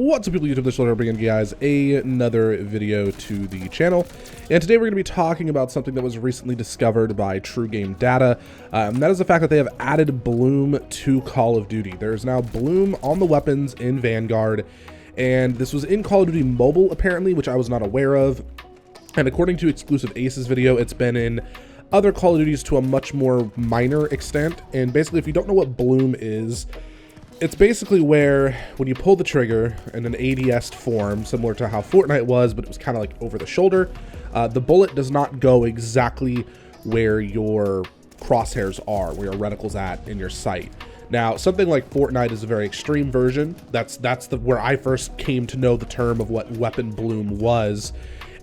What's up, people? YouTube, this is bringing you guys another video to the channel, and today we're going to be talking about something that was recently discovered by truegamedata, and that is the fact that they have added bloom to Call of Duty. There is now bloom on the weapons in Vanguard, and this was in Call of Duty Mobile apparently, which I was not aware of, and according to Exclusive Ace's video, it's been in other Call of Duties to a much more minor extent. And basically, if you don't know what bloom is, it's basically where when you pull the trigger in an ADS form, similar to how Fortnite was, but it was kind of like over the shoulder, the bullet does not go exactly where your crosshairs are, where your reticle's at in your sight. Now, something like Fortnite is a very extreme version. That's where I first came to know the term of what weapon bloom was,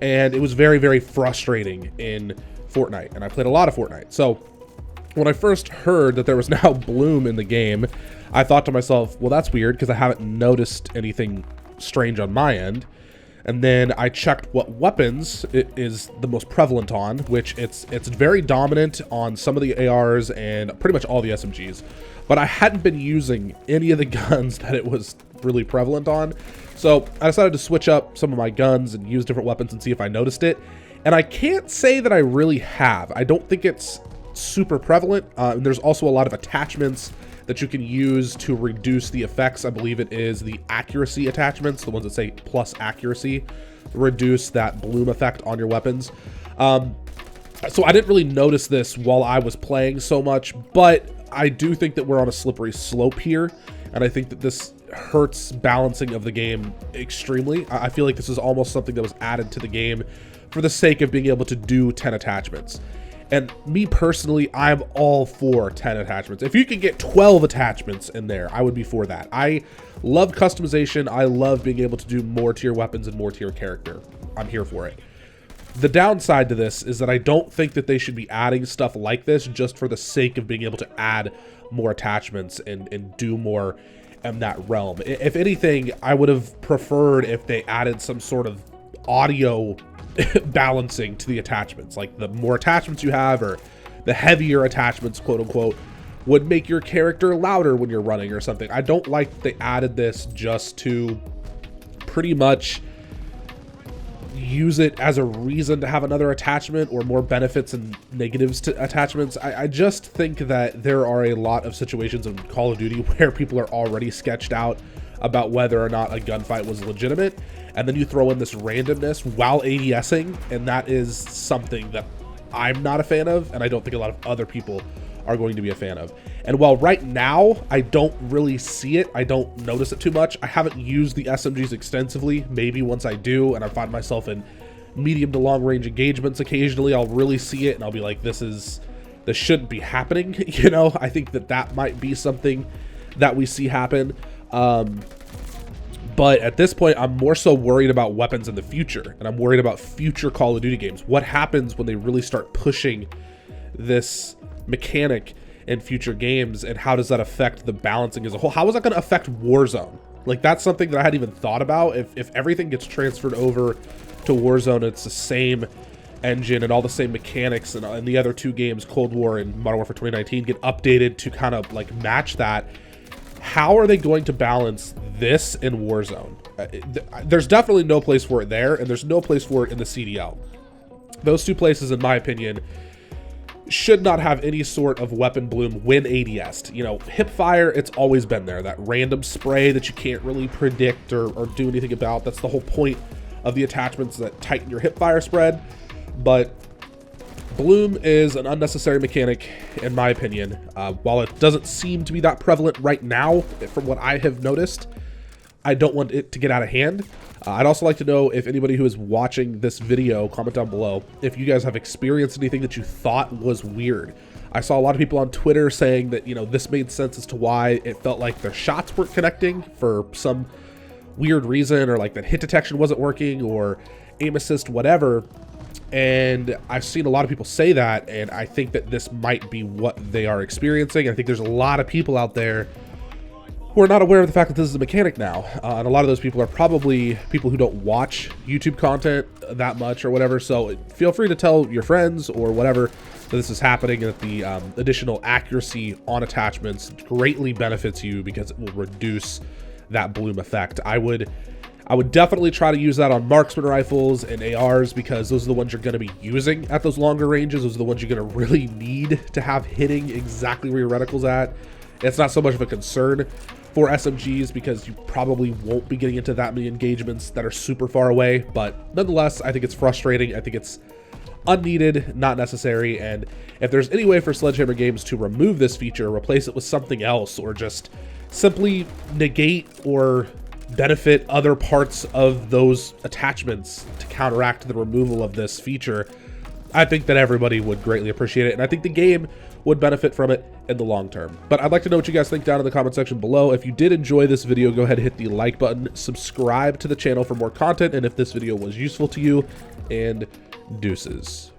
and it was very, very frustrating in Fortnite, and I played a lot of Fortnite. So when I first heard that there was now bloom in the game, I thought to myself, well, that's weird because I haven't noticed anything strange on my end. And then I checked what weapons it is the most prevalent on, which it's very dominant on some of the ARs and pretty much all the SMGs. But I hadn't been using any of the guns that it was really prevalent on. So I decided to switch up some of my guns and use different weapons and see if I noticed it. And I can't say that I really have. I don't think it's super prevalent. There's also a lot of attachments that you can use to reduce the effects. I believe it is the accuracy attachments, the ones that say plus accuracy, reduce that bloom effect on your weapons. So I didn't really notice this while I was playing so much, but I do think that we're on a slippery slope here, and I think that this hurts balancing of the game extremely. I feel like this is almost something that was added to the game for the sake of being able to do 10 attachments. And me personally, I'm all for 10 attachments. If you could get 12 attachments in there, I would be for that. I love customization. I love being able to do more to your weapons and more to your character. I'm here for it. The downside to this is that I don't think that they should be adding stuff like this just for the sake of being able to add more attachments and do more in that realm. If anything, I would have preferred if they added some sort of audio balancing to the attachments. Like the more attachments you have, or the heavier attachments, quote unquote, would make your character louder when you're running or something. I don't like that they added this just to pretty much use it as a reason to have another attachment or more benefits and negatives to attachments. I just think that there are a lot of situations in Call of Duty where people are already sketched out about whether or not a gunfight was legitimate, and then you throw in this randomness while ADSing, and that is something that I'm not a fan of, and I don't think a lot of other people are going to be a fan of. And while right now I don't really see it, I don't notice it too much, I haven't used the SMGs extensively. Maybe once I do and I find myself in medium to long range engagements occasionally, I'll really see it and I'll be like, this shouldn't be happening. You know, I think that might be something that we see happen. But at this point, I'm more so worried about weapons in the future, and I'm worried about future Call of Duty games. What happens when they really start pushing this mechanic in future games, and how does that affect the balancing as a whole? How is that going to affect Warzone? Like, that's something that I hadn't even thought about. If everything gets transferred over to Warzone, it's the same engine and all the same mechanics, and the other two games, Cold War and Modern Warfare 2019, get updated to kind of like match that. How are they going to balance this in Warzone? There's definitely no place for it there, and there's no place for it in the CDL. Those two places, in my opinion, should not have any sort of weapon bloom when ADS'd. You know, hip fire, it's always been there. That random spray that you can't really predict or do anything about. That's the whole point of the attachments that tighten your hip fire spread. But bloom is an unnecessary mechanic, in my opinion. While it doesn't seem to be that prevalent right now, from what I have noticed, I don't want it to get out of hand. I'd also like to know if anybody who is watching this video, comment down below, if you guys have experienced anything that you thought was weird. I saw a lot of people on Twitter saying that, you know, this made sense as to why it felt like their shots weren't connecting for some weird reason, or like that hit detection wasn't working, or aim assist, whatever. And I've seen a lot of people say that, and I think that this might be what they are experiencing. I think there's a lot of people out there who are not aware of the fact that this is a mechanic now. And a lot of those people are probably people who don't watch YouTube content that much or whatever. So feel free to tell your friends or whatever that this is happening, and that the additional accuracy on attachments greatly benefits you because it will reduce that bloom effect. I would I would definitely try to use that on marksman rifles and ARs, because those are the ones you're going to be using at those longer ranges. Those are the ones you're going to really need to have hitting exactly where your reticle's at. It's not so much of a concern for SMGs, because you probably won't be getting into that many engagements that are super far away. But nonetheless, I think it's frustrating. I think it's unneeded, not necessary. And if there's any way for Sledgehammer Games to remove this feature, replace it with something else, or just simply negate or benefit other parts of those attachments to counteract the removal of this feature, I think that everybody would greatly appreciate it, and I think the game would benefit from it in the long term. But I'd like to know what you guys think down in the comment section below. If you did enjoy this video, go ahead and hit the like button, subscribe to the channel for more content, and if this video was useful to you, and deuces.